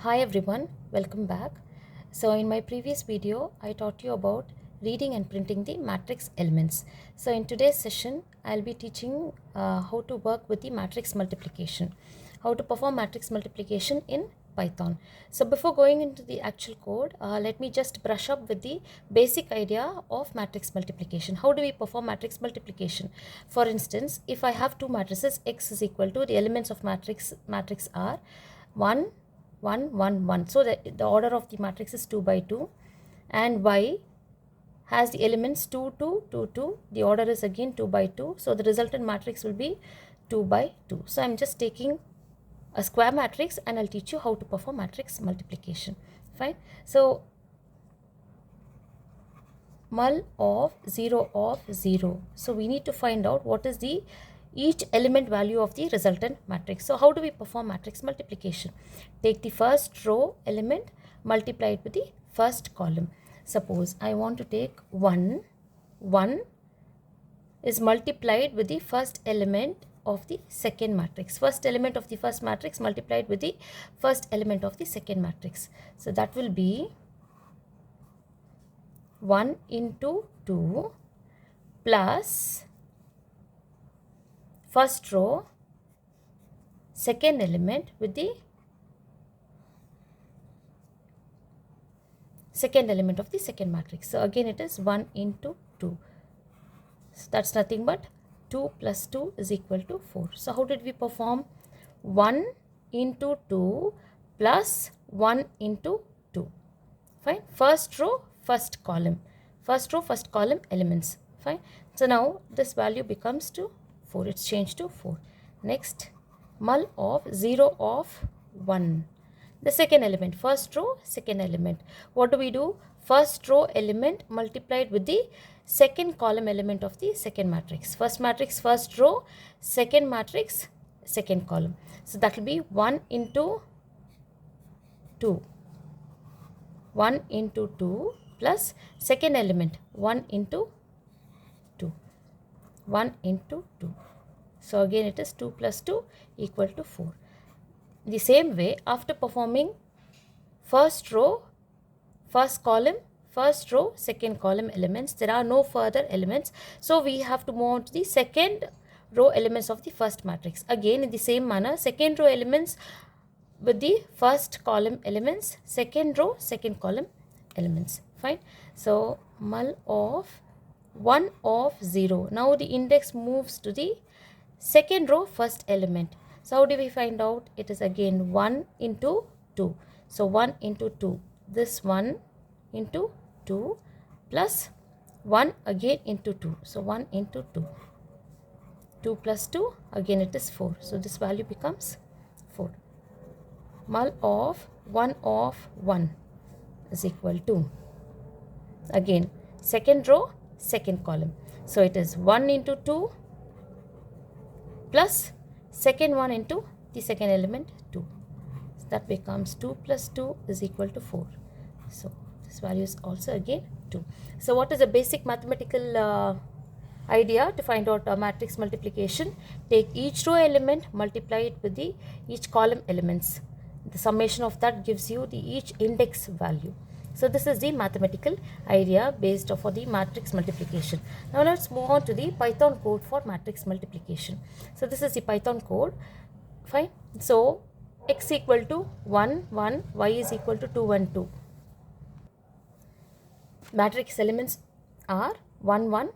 Hi everyone, welcome back. So in my previous video, I taught you about reading and printing the matrix elements. So in today's session, I'll be teaching how to work with the matrix multiplication, how to perform matrix multiplication in Python. So before going into the actual code, let me just brush up with the basic idea of matrix multiplication. How do we perform matrix multiplication? For instance, if I have two matrices, X is equal to the elements of matrix are 1, 1, 1, 1. So the order of the matrix is 2 by 2, and Y has the elements 2, 2, 2, 2. The order is again 2 by 2. So the resultant matrix will be 2 by 2. So I'm just taking a square matrix and I'll teach you how to perform matrix multiplication. Fine. So mul of 0. So we need to find out what is the each element value of the resultant matrix. So how do we perform matrix multiplication? Take the first row element, multiply it with the first column. Suppose I want to take 1 is multiplied with the first element of the second matrix. First element of the first matrix multiplied with the first element of the second matrix. So that will be 1 into 2 plus first row second element with the second element of the second matrix. So again it is 1 into 2. So that's nothing but 2 plus 2 is equal to 4. So how did we perform? 1 into 2 plus 1 into 2. Fine. First row, first column. First row, first column elements. Fine. So now this value becomes to 4. It's changed to 4. Next, mul of 0 of 1. The second element, first row, second element. What do? First row element multiplied with the second column element of the second matrix. First matrix, first row, second matrix, second column. So that will be 1 into 2. 1 into 2 plus second element 1 into 2. 1 into 2. So again it is 2 plus 2 equal to 4. The same way, after performing first row, first column, first row, second column elements, there are no further elements. So we have to move on to the second row elements of the first matrix. Again in the same manner, second row elements with the first column elements, second row, second column elements. Fine. So mul of 1 of 0. Now the index moves to the second row, first element. So how do we find out? It is again 1 into 2. So 1 into 2. This 1 into 2 plus 1 again into 2. So 1 into 2. 2 plus 2, again it is 4. So this value becomes 4. Mul of 1 is equal to, again, second row, second column. So it is 1 into 2 plus second one into the second element 2. So that becomes 2 plus 2 is equal to 4. So this value is also again 2. So what is the basic mathematical idea to find out matrix multiplication? Take each row element, multiply it with the each column elements. The summation of that gives you the each index value. So this is the mathematical idea based for the matrix multiplication. Now let's move on to the Python code for matrix multiplication. So this is the Python code. Fine. So x equal to 1, 1, y is equal to 2, 1, 2. Matrix elements are 1, 1,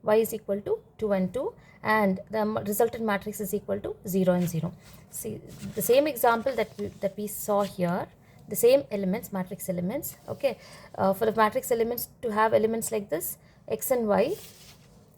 y is equal to 2 and 2, and the resultant matrix is equal to 0 and 0. See the same example that we saw here, the same elements, matrix elements. Okay, for the matrix elements to have elements like this, x and y,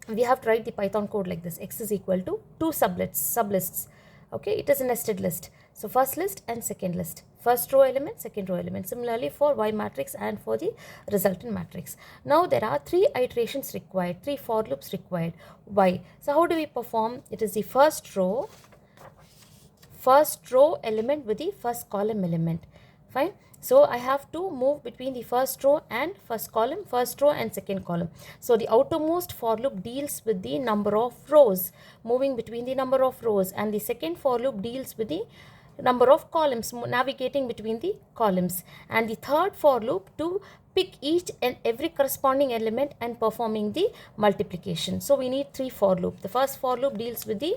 we have to write the Python code like this. X is equal to 2 sublists. Okay, it is a nested list. So first list and second list. First row element, second row element. Similarly for Y matrix and for the resultant matrix. Now there are 3 iterations required, 3 for loops required. Y. So how do we perform? It is the first row element with the first column element. Fine. So I have to move between the first row and first column, first row and second column. So the outermost for loop deals with the number of rows, moving between the number of rows, and the second for loop deals with the number of columns, navigating between the columns. And the third for loop to pick each and every corresponding element and performing the multiplication. So we need 3 for loop. The first for loop deals with the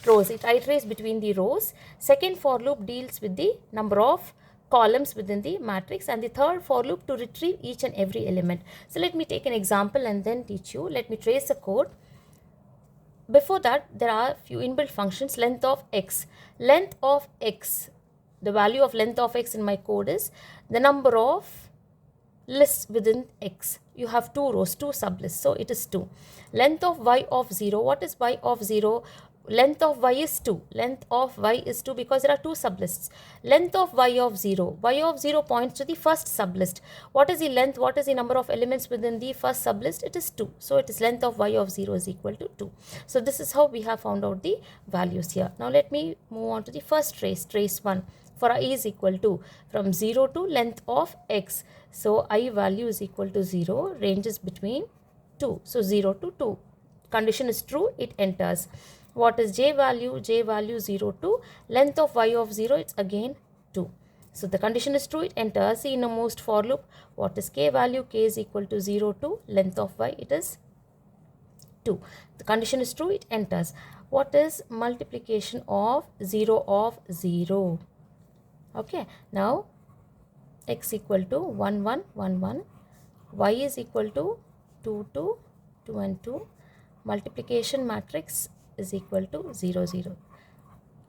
rows, it iterates between the rows. Second for loop deals with the number of columns within the matrix, and the third for loop to retrieve each and every element. So let me take an example and then teach you. Let me trace the code. Before that, there are a few inbuilt functions. Length of x, the value of length of x in my code is the number of lists within x. You have 2 rows, 2 sublists, so it is 2. Length of y of 0, what is y of 0? Length of y is 2. Length of y is 2 because there are 2 sublists. Length of y of 0. Y of 0 points to the first sublist. What is the length? What is the number of elements within the first sublist? It is 2. So it is length of y of 0 is equal to 2. So this is how we have found out the values here. Now let me move on to the first trace, trace 1. For I is equal to from 0 to length of x. So I value is equal to 0, ranges between 2. So 0 to 2. Condition is true, it enters. What is j value? J value 0 to length of y of 0, it's again 2. So the condition is true, it enters the innermost for loop. What is k value? K is equal to 0 to length of y, it is 2. The condition is true, it enters. What is multiplication of 0 of 0? Okay, now x equal to 1, 1, 1, 1. Y is equal to 2, 2, 2 and 2. Multiplication matrix is equal to 0, 0.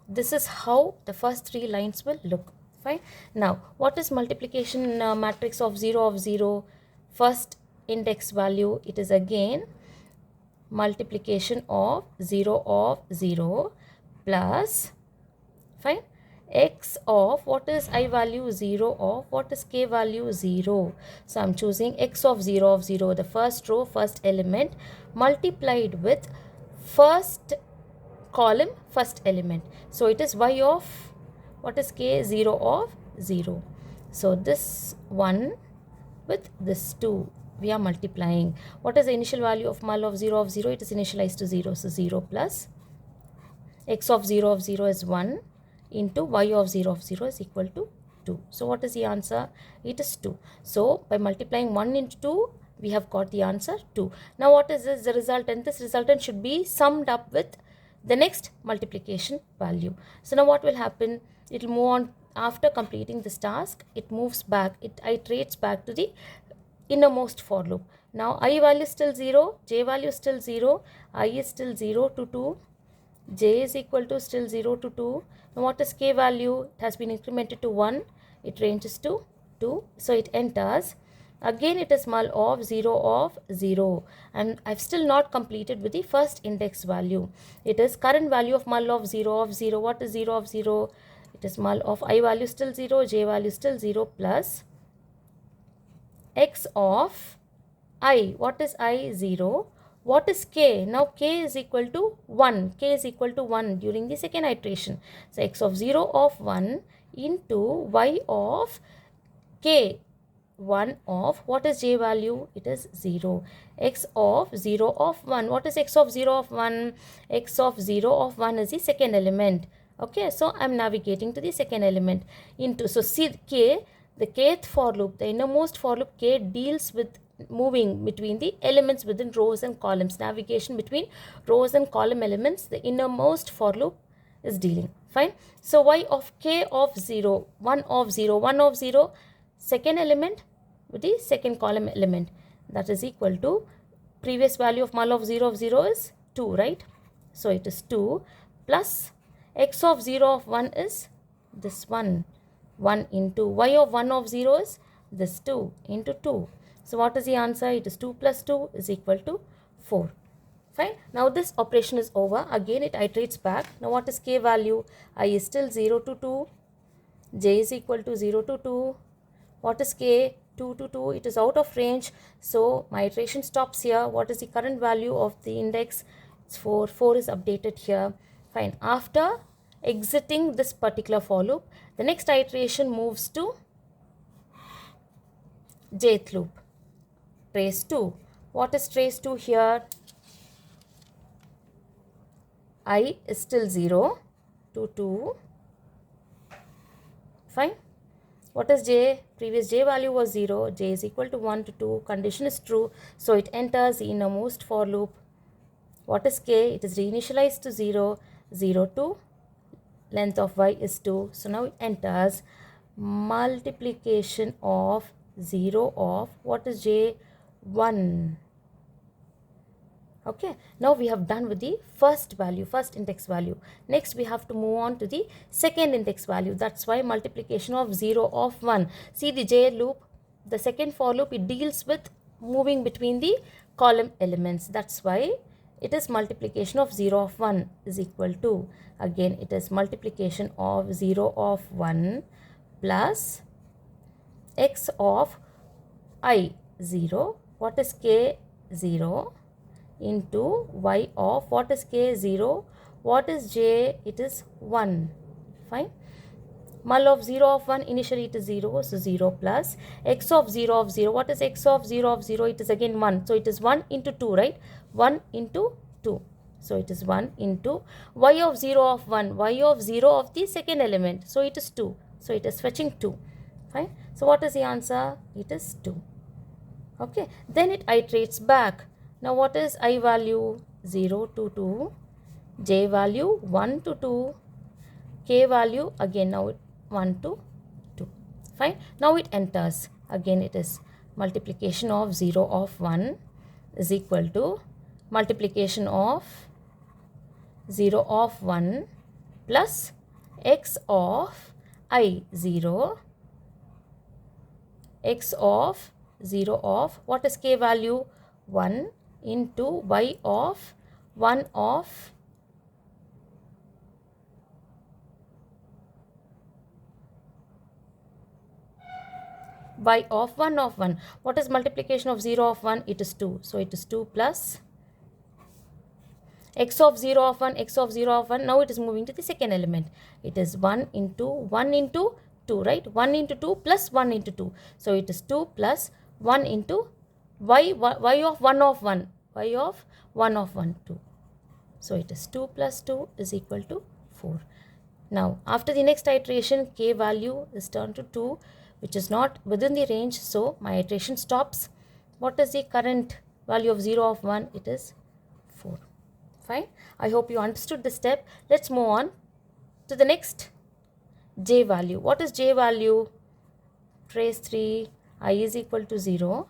This is how the first 3 lines will look. Fine. Now, what is multiplication matrix of 0 of 0? First index value, it is again multiplication of 0 of 0 plus, fine, x of, what is I value? 0 of, what is k value? 0. So I'm choosing x of 0, the first row, first element, multiplied with first column, first element. So it is y of, what is k? 0 of 0. So this 1 with this 2, we are multiplying. What is the initial value of mul of 0 of 0? It is initialized to 0. So 0 plus x of 0 is 1 into y of 0 is equal to 2. So what is the answer? It is 2. So by multiplying 1 into 2, we have got the answer 2. Now what is this? The resultant. This resultant should be summed up with the next multiplication value. So now what will happen? It will move on after completing this task. It moves back. It iterates back to the innermost for loop. Now I value is still 0. J value is still 0. I is still 0 to 2. J is equal to still 0 to 2. Now what is k value? It has been incremented to 1. It ranges to 2. So it enters. Again it is mul of 0, and I've still not completed with the first index value. It is current value of mul of 0. What is 0 of 0? It is mul of I value still 0, j value still 0 plus x of I. What is I? 0. What is k? Now k is equal to 1. K is equal to 1 during the second iteration. So x of 0 of 1 into y of k 1 of, what is j value? It is 0. X of 0 of 1. What is x of 0 of 1? X of 0 of 1 is the second element. Okay, so I'm navigating to the second element into, so see k, the kth for loop, the innermost for loop k deals with moving between the elements within rows and columns. Navigation between rows and column elements, the innermost for loop is dealing. Fine. So y of k of 0, 1 of 0, 1 of 0, second element with the second column element, that is equal to previous value of mul of 0 is 2, right? So it is 2 plus x of 0 of 1 is this 1 into y of 1 of 0 is this 2 into 2. So what is the answer? It is 2 plus 2 is equal to 4. Fine. Now this operation is over. Again it iterates back. Now what is k value? I is still 0 to 2. J is equal to 0 to 2. What is k? 2 to 2. It is out of range. So my iteration stops here. What is the current value of the index? It's 4. 4 is updated here. Fine. After exiting this particular for loop, the next iteration moves to jth loop. Trace 2. What is trace 2 here? I is still 0 to 2. Fine. What is j? Previous j value was 0. J is equal to 1 to 2. Condition is true. So it enters the innermost for loop. What is k? It is reinitialized to 0. 0 to length of y is 2. So now it enters multiplication of 0 of what is j? 1. Okay, now we have done with the first value, first index value. Next we have to move on to the second index value. That's why multiplication of 0 of 1. See the j loop, the second for loop, it deals with moving between the column elements. That's why it is multiplication of 0 of 1 is equal to, again it is multiplication of 0 of 1 plus x of I 0. What is k? 0 into y of what is k? 0. What is j? It is 1. Fine. Mul of 0 of 1, initially it is 0, so 0 plus x of 0 of 0. What is x of 0 of 0? It is again 1. So it is 1 into 2, right? 1 into 2. So it is 1 into y of 0 of 1. Y of 0 of the second element. So it is 2. So it is fetching 2. Fine. So what is the answer? It is 2. Okay. Then it iterates back. Now what is I value? 0 to 2, j value 1 to 2, k value again now 1 to 2. Fine. Now it enters. Again it is multiplication of 0 of 1 is equal to multiplication of 0 of 1 plus x of I 0, x of 0 of what is k value? 1 into y of 1 of y of 1 of 1. What is multiplication of 0 of 1? It is 2. So it is 2 plus x of 0 of 1, x of 0 of 1. Now it is moving to the second element. It is 1 into 2, right? 1 into 2 plus 1 into 2. So it is 2 plus 1 into y of 1 of 1. Y of 1 of 1, 2. So it is 2 plus 2 is equal to 4. Now after the next iteration, k value is turned to 2, which is not within the range. So my iteration stops. What is the current value of 0 of 1? It is 4. Fine. I hope you understood this step. Let's move on to the next j value. What is j value? Trace 3, I is equal to 0,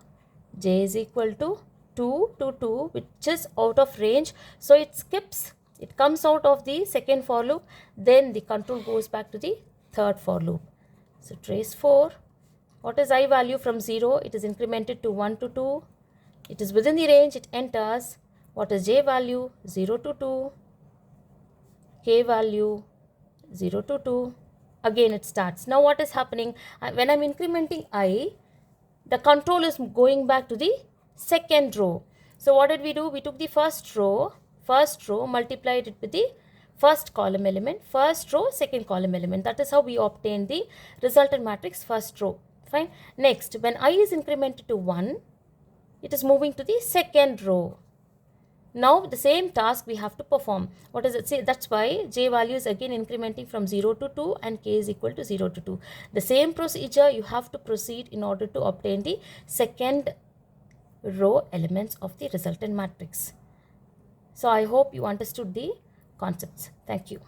j is equal to 2 to 2, which is out of range. So it skips, it comes out of the second for loop. Then the control goes back to the third for loop. So trace 4, what is I value from 0? It is incremented to 1 to 2. It is within the range, it enters. What is j value? 0 to 2, k value 0 to 2. Again it starts. Now what is happening? When I am incrementing I, the control is going back to the second row. So what did we do? We took the first row, multiplied it with the first column element, first row, second column element. That is how we obtain the resultant matrix first row. Fine. Next, when I is incremented to 1, it is moving to the second row. Now the same task we have to perform. What does it say? That's why j value is again incrementing from 0 to 2 and k is equal to 0 to 2. The same procedure you have to proceed in order to obtain the second row elements of the resultant matrix. So I hope you understood the concepts. Thank you.